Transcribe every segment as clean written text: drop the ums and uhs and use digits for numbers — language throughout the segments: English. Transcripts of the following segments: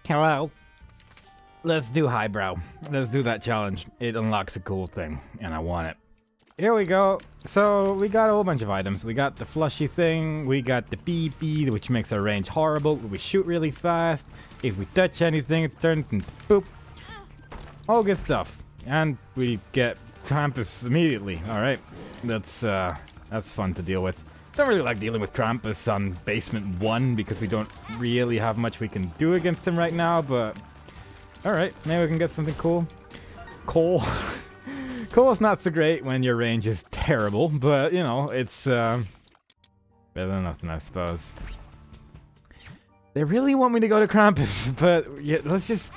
Hello. Let's do highbrow. Let's do that challenge. It unlocks a cool thing, and I want it. Here we go. So, we got a whole bunch of items. We got the flushy thing, we got the PP, which makes our range horrible. We shoot really fast. If we touch anything, it turns into poop. All good stuff. And we get Krampus immediately. Alright. That's fun to deal with. Don't really like dealing with Krampus on Basement 1 because we don't really have much we can do against him right now, but... Alright, maybe we can get something cool. Coal. Coal's not so great when your range is terrible, but, you know, it's better than nothing, I suppose. They really want me to go to Krampus, but yeah, let's just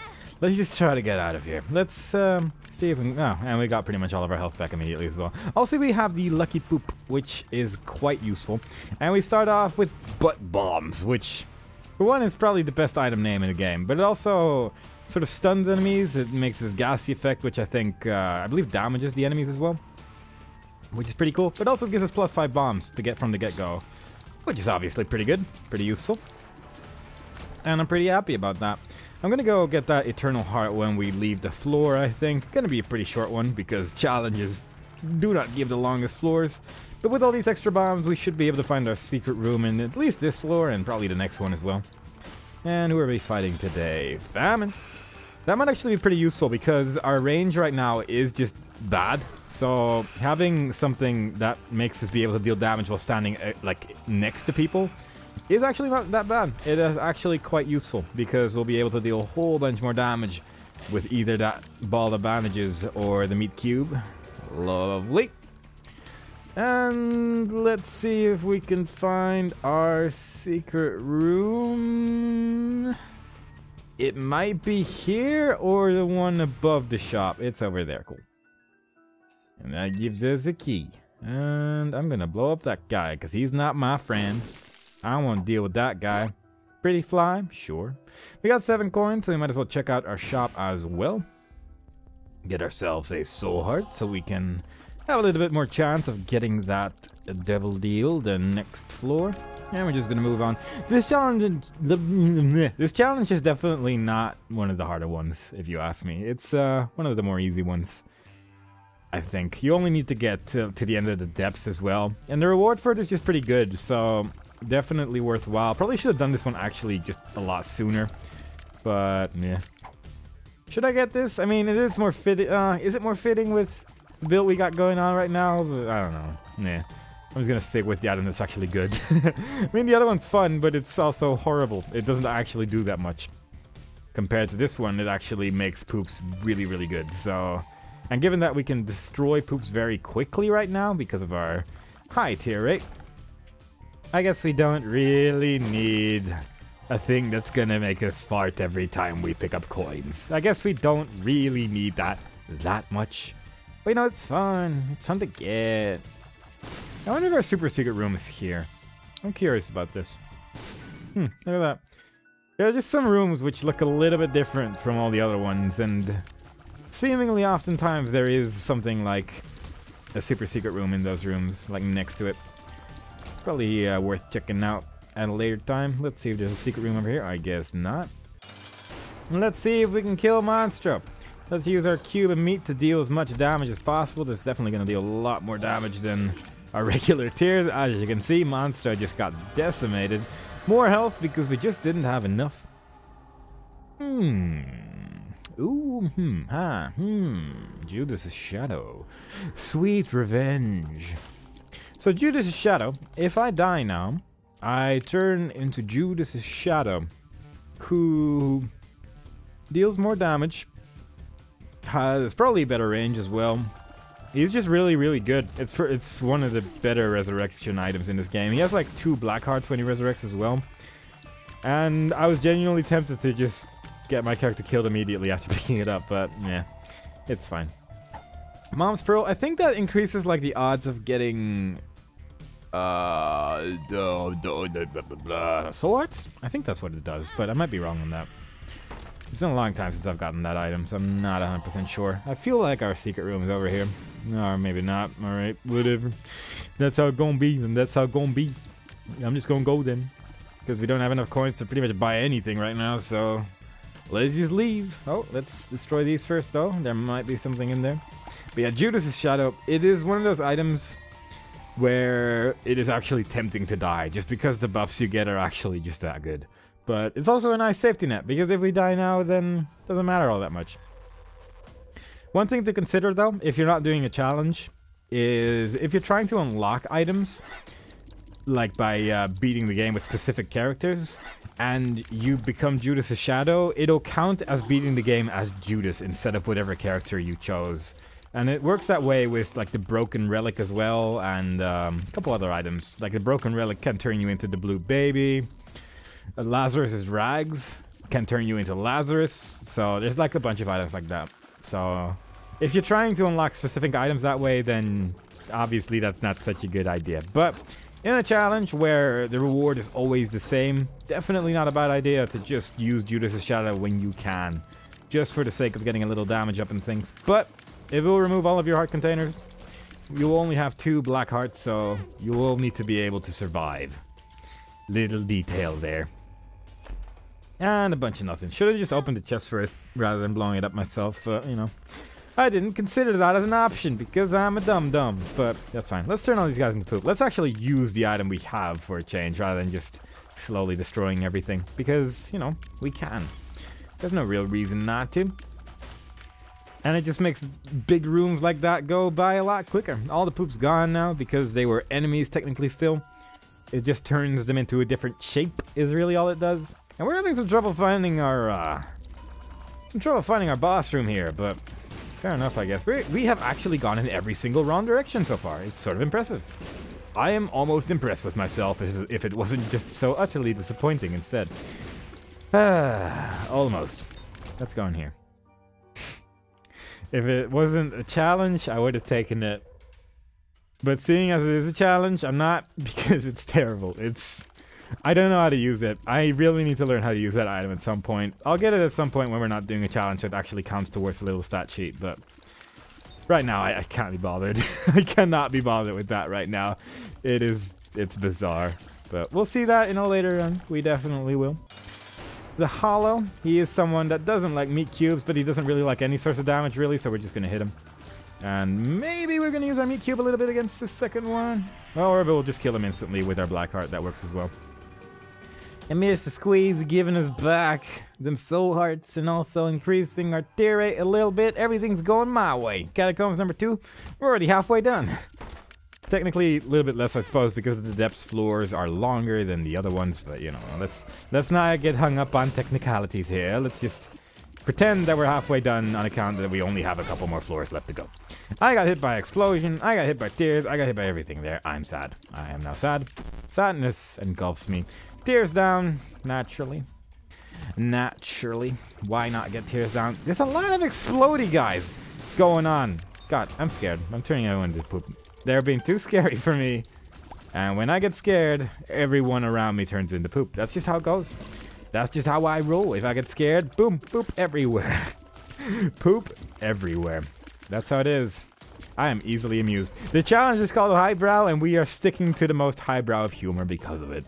try to get out of here. Let's see if we can... Oh, and we got pretty much all of our health back immediately as well. Also, we have the Lucky Poop, which is quite useful. And we start off with Butt Bombs, which, for one, is probably the best item name in the game. But it also sort of stuns enemies. It makes this gassy effect, which I think, I believe damages the enemies as well. Which is pretty cool. But also gives us +5 bombs to get from the get-go. Which is obviously pretty good. Pretty useful. And I'm pretty happy about that. I'm gonna go get that Eternal Heart when we leave the floor, I think. Gonna be a pretty short one because challenges do not give the longest floors. But with all these extra bombs, we should be able to find our secret room in at least this floor and probably the next one as well. And who are we fighting today? Famine. That might actually be pretty useful because our range right now is just bad. So having something that makes us be able to deal damage while standing like next to people is actually not that bad. It is actually quite useful because we'll be able to deal a whole bunch more damage with either that ball of bandages or the meat cube. Lovely. And let's see if we can find our secret room. It might be here or the one above the shop. It's over there. Cool. And that gives us a key. And I'm gonna blow up that guy because he's not my friend. I don't want to deal with that guy. Pretty fly? Sure. We got 7 coins, so we might as well check out our shop as well. Get ourselves a soul heart so we can have a little bit more chance of getting that devil deal the next floor. And we're just going to move on. This challenge is definitely not one of the harder ones, if you ask me. It's one of the more easy ones, I think. You only need to get to the end of the depths as well. And the reward for it is just pretty good, so... definitely worthwhile. Probably should have done this one actually just a lot sooner. But, yeah. Should I get this? I mean, it is more fitting. Is it more fitting with the build we got going on right now? But I don't know. Yeah. I'm just gonna stick with the item that's actually good. I mean, the other one's fun, but it's also horrible. It doesn't actually do that much. Compared to this one, it actually makes poops really, really good. So, and given that we can destroy poops very quickly right now because of our high tier rate, I guess we don't really need a thing that's gonna make us fart every time we pick up coins. I guess we don't really need that much. But you know, it's fun. It's fun to get. I wonder if our super secret room is here. I'm curious about this. Look at that. There are just some rooms which look a little bit different from all the other ones, and seemingly oftentimes there is something like a super secret room in those rooms, like next to it. Probably worth checking out at a later time. Let's see if there's a secret room over here. I guess not. Let's see if we can kill Monstro. Let's use our cube of meat to deal as much damage as possible. That's definitely going to deal a lot more damage than our regular tiers. As you can see, Monstro just got decimated. More health because we just didn't have enough. Judas' Shadow. Sweet revenge. So Judas' Shadow, if I die now, I turn into Judas' Shadow, who deals more damage, has probably better range as well. He's just really, really good. It's one of the better resurrection items in this game. He has like 2 black hearts when he resurrects as well. And I was genuinely tempted to just get my character killed immediately after picking it up, but yeah, it's fine. Mom's Pearl, I think that increases like the odds of getting soul hearts? I think that's what it does, but I might be wrong on that. It's been a long time since I've gotten that item, so I'm not 100% sure. I feel like our secret room is over here. Or maybe not. Alright, whatever. That's how it's gonna be, and that's how it's gonna be. I'm just gonna go then. Because we don't have enough coins to pretty much buy anything right now, so let's just leave. Oh, let's destroy these first, though. There might be something in there. But yeah, Judas's Shadow, it is one of those items where it is actually tempting to die, just because the buffs you get are actually just that good. But it's also a nice safety net, because if we die now, then it doesn't matter all that much. One thing to consider, though, if you're not doing a challenge, is if you're trying to unlock items, like by beating the game with specific characters, and you become Judas's Shadow, it'll count as beating the game as Judas instead of whatever character you chose. And it works that way with like the Broken Relic as well, and a couple other items. Like the Broken Relic can turn you into the Blue Baby. Lazarus's Rags can turn you into Lazarus. So there's like a bunch of items like that. So if you're trying to unlock specific items that way, then obviously that's not such a good idea. But in a challenge where the reward is always the same, definitely not a bad idea to just use Judas's Shadow when you can, just for the sake of getting a little damage up and things. But it will remove all of your heart containers. You will only have 2 black hearts, so you will need to be able to survive. Little detail there. And a bunch of nothing. Should have just opened the chest first rather than blowing it up myself, but, you know. I didn't consider that as an option because I'm a dum-dum, but that's fine. Let's turn all these guys into poop. Let's actually use the item we have for a change rather than just slowly destroying everything, because, you know, we can. There's no real reason not to. And it just makes big rooms like that go by a lot quicker. All the poop's gone now because they were enemies technically still. It just turns them into a different shape is really all it does. And we're having some trouble finding our boss room here, but fair enough, I guess. We have actually gone in every single wrong direction so far. It's sort of impressive. I am almost impressed with myself if it wasn't just so utterly disappointing instead. Almost. Let's go in here. If it wasn't a challenge, I would have taken it. But seeing as it is a challenge, I'm not, because it's terrible. I don't know how to use it. I really need to learn how to use that item at some point. I'll get it at some point when we're not doing a challenge that actually counts towards the little stat sheet, but right now I can't be bothered. I cannot be bothered with that right now. It's bizarre. But we'll see that in a later run. We definitely will. The Hollow, he is someone that doesn't like meat cubes, but he doesn't really like any source of damage, really, so we're just going to hit him. And maybe we're going to use our meat cube a little bit against the second one. Or we'll just kill him instantly with our black heart. That works as well. And Mr. Squeeze giving us back them soul hearts and also increasing our tier rate a little bit. Everything's going my way. Catacombs number 2, we're already halfway done. Technically, a little bit less, I suppose, because the depths floors are longer than the other ones. But, you know, let's not get hung up on technicalities here. Let's just pretend that we're halfway done on account that we only have a couple more floors left to go. I got hit by explosion. I got hit by tears. I got hit by everything there. I'm sad. I am now sad. Sadness engulfs me. Tears down, naturally. Naturally. Why not get tears down? There's a lot of explodey guys going on. God, I'm scared. I'm turning everyone into poop. They're being too scary for me. And when I get scared, everyone around me turns into poop. That's just how it goes. That's just how I roll. If I get scared, boom, poop everywhere. Poop everywhere. That's how it is. I am easily amused. The challenge is called highbrow, and we are sticking to the most highbrow of humor because of it.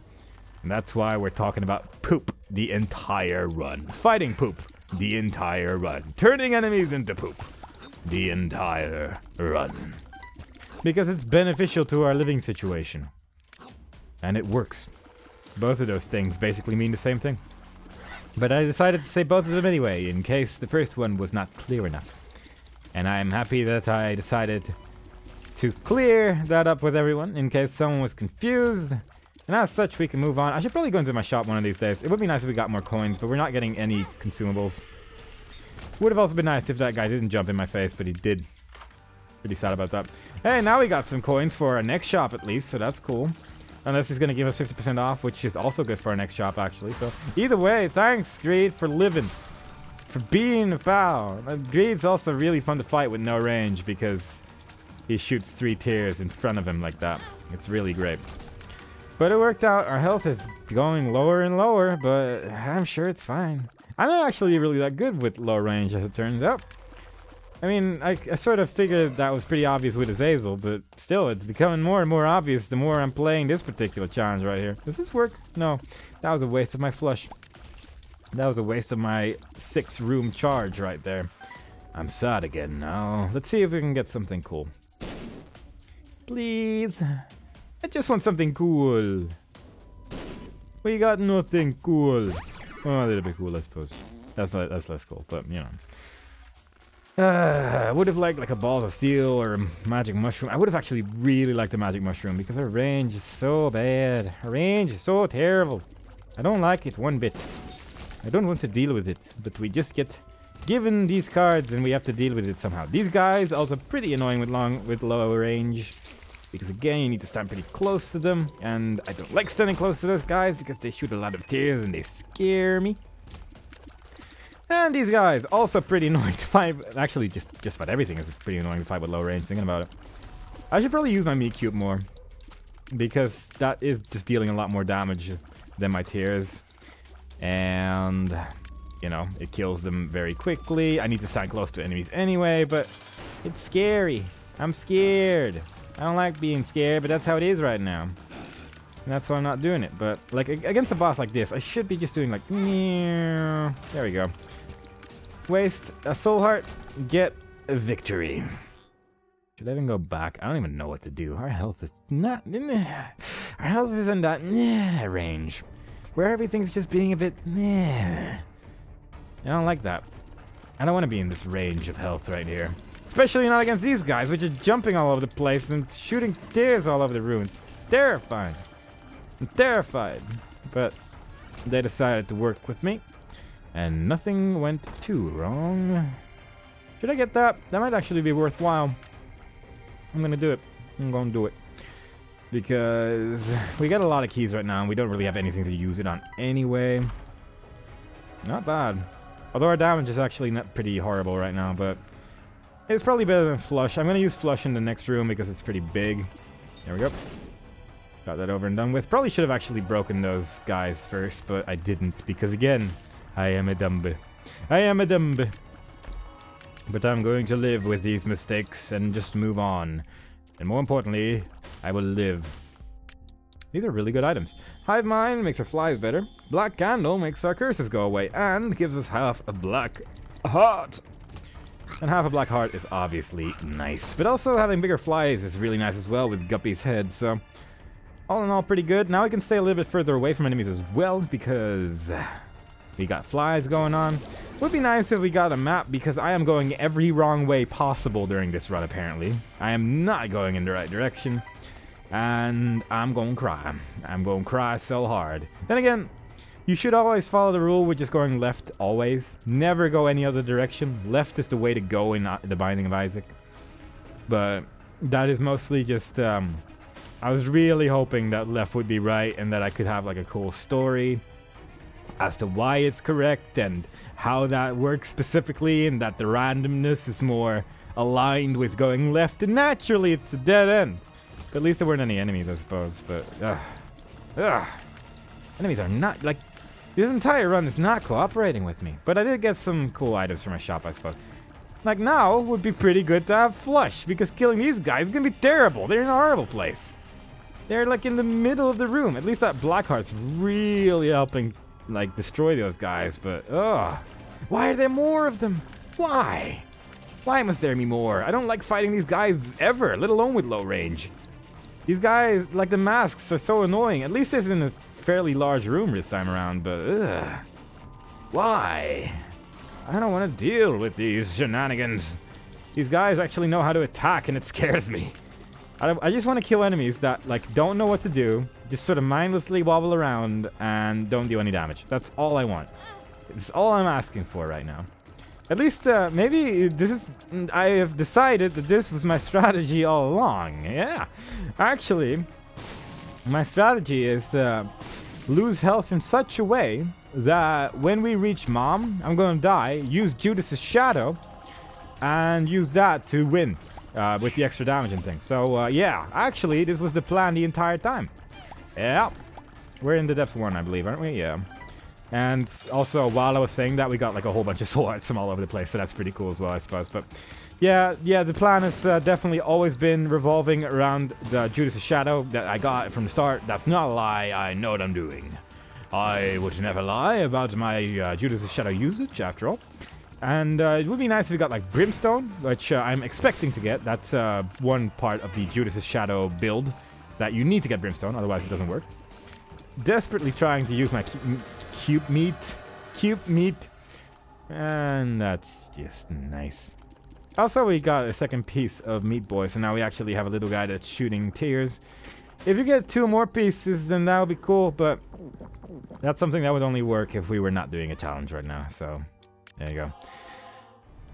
And that's why we're talking about poop the entire run. Fighting poop the entire run. Turning enemies into poop the entire run. Because it's beneficial to our living situation. And it works. Both of those things basically mean the same thing. But I decided to say both of them anyway, in case the first one was not clear enough. And I'm happy that I decided to clear that up with everyone, in case someone was confused. And as such, we can move on. I should probably go into my shop one of these days. It would be nice if we got more coins, but we're not getting any consumables. Would have also been nice if that guy didn't jump in my face, but he did. Pretty sad about that. Hey, now we got some coins for our next shop at least, so that's cool. Unless he's going to give us 50% off, which is also good for our next shop, actually. So either way, thanks, Greed, for living. For being a pal. Greed's also really fun to fight with no range because he shoots 3 tiers in front of him like that. It's really great. But it worked out. Our health is going lower and lower, but I'm sure it's fine. I'm not actually really that good with low range, as it turns out. I mean, I sort of figured that was pretty obvious with Azazel, but still, it's becoming more and more obvious the more I'm playing this particular challenge right here. Does this work? No. That was a waste of my flush. That was a waste of my 6-room charge right there. I'm sad again now. Let's see if we can get something cool. Please. I just want something cool. We got nothing cool. Oh, a little bit cool, I suppose. That's less cool, but you know. I would have liked like a balls of steel or a magic mushroom. I would have actually really liked a magic mushroom because our range is so bad. Our range is so terrible. I don't like it one bit. I don't want to deal with it, but we just get given these cards and we have to deal with it somehow. These guys also pretty annoying with low range. Because again, you need to stand pretty close to them. And I don't like standing close to those guys because they shoot a lot of tears and they scare me. And these guys, also pretty annoying to fight. Actually, just about everything is pretty annoying to fight with low range, thinking about it. I should probably use my meat cube more. Because that is just dealing a lot more damage than my tears. And, you know, it kills them very quickly. I need to stand close to enemies anyway, but it's scary. I'm scared. I don't like being scared, but that's how it is right now. And that's why I'm not doing it. But, like, against a boss like this, I should be just doing, like, there we go. Waste a soul heart, get a victory. Should I even go back? I don't even know what to do. Our health is not... Our health is in that range. Where everything's just being a bit... I don't like that. I don't want to be in this range of health right here. Especially not against these guys, which are jumping all over the place and shooting tears all over the room. It's terrifying. I'm terrified. But they decided to work with me. And nothing went too wrong. Should I get that? That might actually be worthwhile. I'm gonna do it. I'm gonna do it. Because we got a lot of keys right now and we don't really have anything to use it on anyway. Not bad. Although our damage is actually not pretty horrible right now, but... It's probably better than Flush. I'm going to use Flush in the next room because it's pretty big. There we go. Got that over and done with. Probably should have actually broken those guys first, but I didn't. Because again, I am a dumb. I am a dumb. But I'm going to live with these mistakes and just move on. And more importantly, I will live. These are really good items. Hive Mind makes our flies better. Black Candle makes our curses go away. And gives us half a black heart. And half a black heart is obviously nice. But also having bigger flies is really nice as well with Guppy's head. So all in all, pretty good. Now we can stay a little bit further away from enemies as well because we got flies going on. Would be nice if we got a map because I am going every wrong way possible during this run apparently. I am not going in the right direction. And I'm going to cry. I'm going to cry so hard. Then again, you should always follow the rule with just going left always. Never go any other direction. Left is the way to go in the Binding of Isaac. But that is mostly just... I was really hoping that left would be right and that I could have like a cool story as to why it's correct and how that works specifically and that the randomness is more aligned with going left and naturally it's a dead end. But at least there weren't any enemies, I suppose. But, enemies are not, like... This entire run is not cooperating with me. But I did get some cool items for my shop, I suppose. Like now would be pretty good to have Flush. Because killing these guys is going to be terrible. They're in a horrible place. They're like in the middle of the room. At least that Blackheart's really helping like destroy those guys. But, why are there more of them? Why? Why must there be more? I don't like fighting these guys ever, let alone with low range. These guys, like the masks, are so annoying. At least there's in a fairly large room this time around, but why? I don't want to deal with these shenanigans. These guys actually know how to attack and it scares me. I just want to kill enemies that like don't know what to do, just sort of mindlessly wobble around and don't do any damage. That's all I want. It's all I'm asking for right now. At least maybe this is... I have decided that this was my strategy all along. Yeah. Actually, my strategy is to lose health in such a way that when we reach Mom, I'm going to die, use Judas's Shadow, and use that to win with the extra damage and things. So, yeah. Actually, this was the plan the entire time. Yeah. We're in the Depths 1, I believe, aren't we? Yeah. And also, while I was saying that, we got like a whole bunch of soul hearts from all over the place, so that's pretty cool as well, I suppose. But yeah, the plan has definitely always been revolving around the Judas' Shadow that I got from the start. That's not a lie. I know what I'm doing. I would never lie about my Judas' Shadow usage, after all. And it would be nice if we got like Brimstone, which I'm expecting to get. That's one part of the Judas' Shadow build that you need to get Brimstone, otherwise it doesn't work. Desperately trying to use my cube meat. And that's just nice. Also, we got a second piece of Meat Boy, so now we actually have a little guy that's shooting tears. If you get 2 more pieces, then that would be cool, but that's something that would only work if we were not doing a challenge right now, so there you go.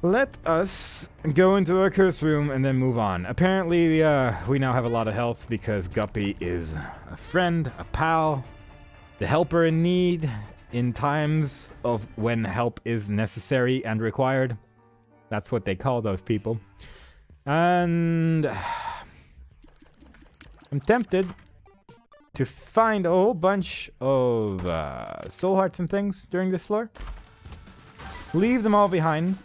Let us go into our curse room and then move on. Apparently, we now have a lot of health because Guppy is a friend, a pal, the helper in need in times of when help is necessary and required. That's what they call those people. And I'm tempted to find a whole bunch of soul hearts and things during this floor. Leave them all behind.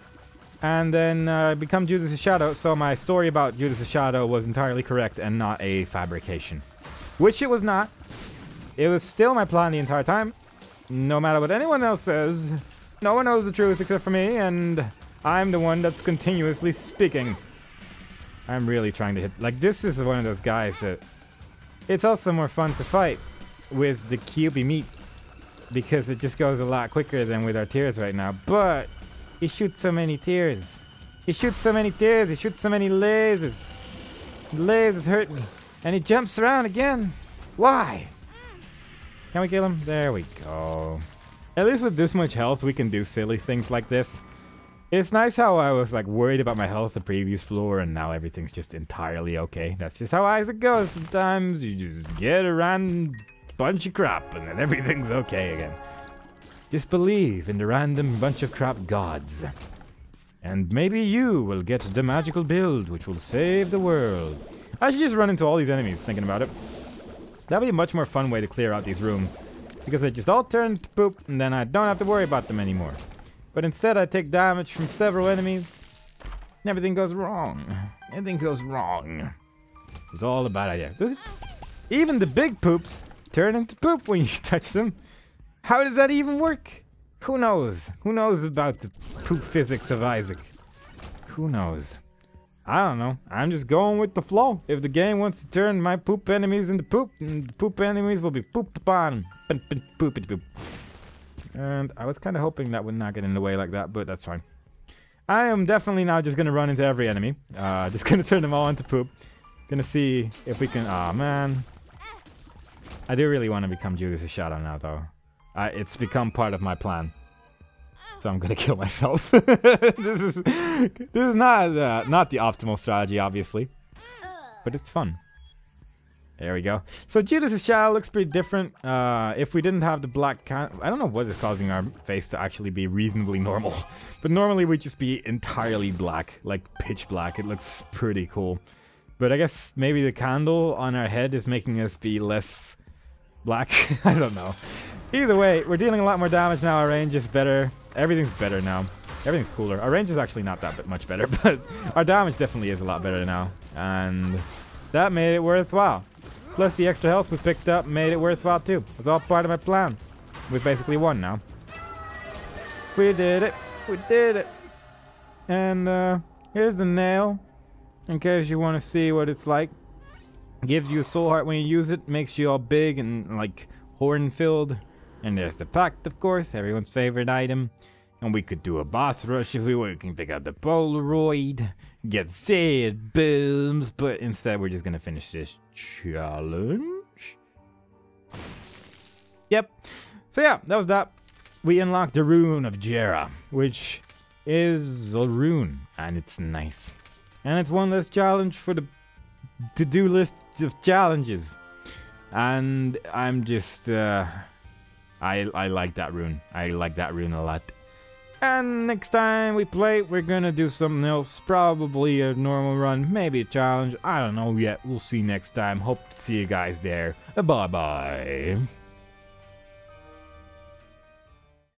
And then become Judas' Shadow, so my story about Judas' Shadow was entirely correct and not a fabrication. Which it was not. It was still my plan the entire time. No matter what anyone else says, no one knows the truth except for me, and I'm the one that's continuously speaking. I'm really trying to hit... Like, this is one of those guys that... It's also more fun to fight with the QB meat, because it just goes a lot quicker than with our tears right now, but... He shoots so many tears. He shoots so many tears. He shoots so many lasers. The lasers hurt me. And he jumps around again. Why? Can we kill him? There we go. At least with this much health, we can do silly things like this. It's nice how I was like worried about my health the previous floor, and now everything's just entirely okay. That's just how Isaac goes. Sometimes you just get a random bunch of crap, and then everything's okay again. Just believe in the random bunch of crap gods. And maybe you will get the magical build which will save the world. I should just run into all these enemies, thinking about it. That'd be a much more fun way to clear out these rooms. Because they just all turn to poop, and then I don't have to worry about them anymore. But instead I take damage from several enemies. And everything goes wrong. Everything goes wrong. It's all a bad idea. Even the big poops turn into poop when you touch them. How does that even work? Who knows? Who knows about the poop physics of Isaac? Who knows? I don't know. I'm just going with the flow. If the game wants to turn my poop enemies into poop, the poop enemies will be pooped upon. Poop. And I was kind of hoping that would not get in the way like that, but that's fine. I am definitely now just going to run into every enemy. Just going to turn them all into poop. Gonna see if we can... Aw, man. I do really want to become Judas' Shadow now, though. It's become part of my plan, so I'm gonna kill myself. This is not the optimal strategy, obviously, but it's fun. There we go. So Judas' Shadow looks pretty different. If we didn't have the black I don't know what is causing our face to actually be reasonably normal, but normally we'd just be entirely black, like pitch black. It looks pretty cool, but I guess maybe the candle on our head is making us be less black. I don't know. Either way, we're dealing a lot more damage now. Our range is better. Everything's better now. Everything's cooler. Our range is actually not that much better, but our damage definitely is a lot better now. And that made it worthwhile. Plus the extra health we picked up made it worthwhile too. It was all part of my plan. We basically won now. We did it. We did it. And here's the nail. In case you want to see what it's like. Gives you a soul heart when you use it. Makes you all big and like horn filled. And there's the pact, of course, everyone's favorite item. And we could do a boss rush if we were. We can pick out the Polaroid, get sad booms, but instead we're just gonna finish this challenge. Yep. So yeah, that was that. We unlocked the Rune of Jera, which is a rune, and it's nice. And it's one less challenge for the to-do list of challenges. And I'm just, I like that rune. I like that rune a lot. And next time we play, we're gonna do something else. Probably a normal run, maybe a challenge. I don't know yet. We'll see next time. Hope to see you guys there. Bye-bye.